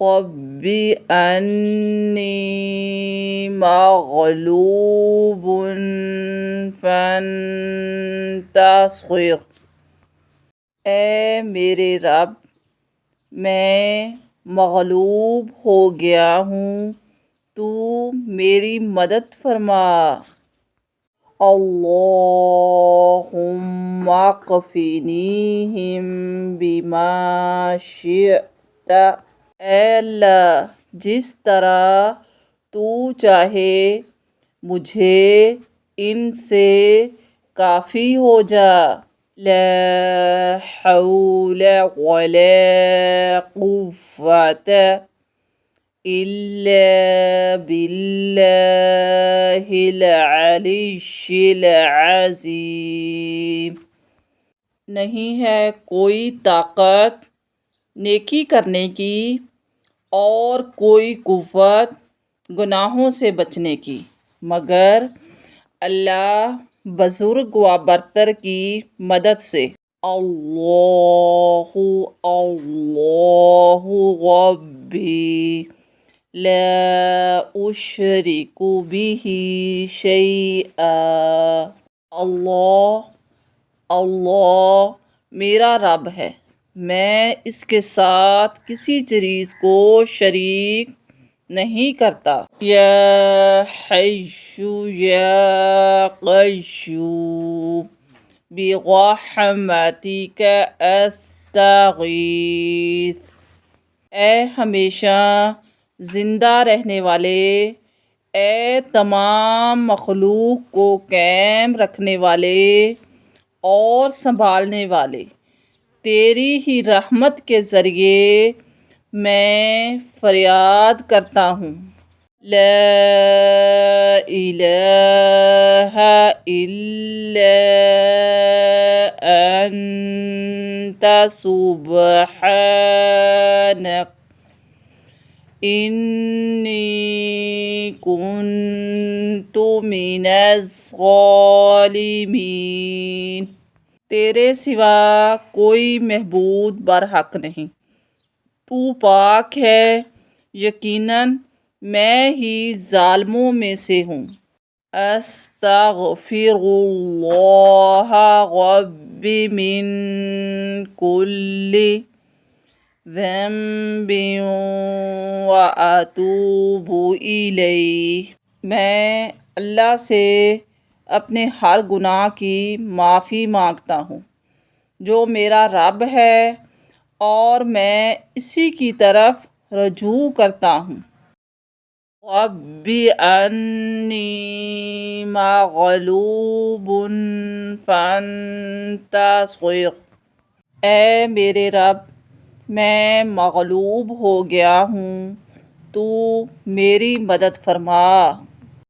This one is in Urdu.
رب انی مغلوب فانتصر۔ اے میرے رب، میں مغلوب ہو گیا ہوں، تو میری مدد فرما۔ اللہم اکفینیہم بما شئت۔ اے اللہ، جس طرح تو چاہے مجھے ان سے کافی ہو جا۔ لا حول ولا قوة الا باللہ العلی العظیم۔ نہیں ہے کوئی طاقت نیکی کرنے کی اور کوئی قوت گناہوں سے بچنے کی مگر اللہ بزرگ و برتر کی مدد سے۔ اللہ اللہ ربی لا اشرک بہ شیئا۔ اللہ اللہ میرا رب ہے، میں اس کے ساتھ کسی چیز کو شریک نہیں کرتا۔ یا حی یا قیوم برحمتک استغیث۔ اے ہمیشہ زندہ رہنے والے، اے تمام مخلوق کو قائم رکھنے والے اور سنبھالنے والے، تیری ہی رحمت کے ذریعے میں فریاد کرتا ہوں۔ لا الہ الا انت سبحانک انی کنت من الظالمین۔ تیرے سوا کوئی معبود برحق نہیں، تو پاک ہے، یقیناً میں ہی ظالموں میں سے ہوں۔ استغفر اللہ ربی من کل ذنب واتوب الیہ۔ میں اللہ سے اپنے ہر گناہ کی معافی مانگتا ہوں جو میرا رب ہے، اور میں اسی کی طرف رجوع کرتا ہوں۔ رب انی مغلوب فانتصر۔ اے میرے رب، میں مغلوب ہو گیا ہوں، تو میری مدد فرما۔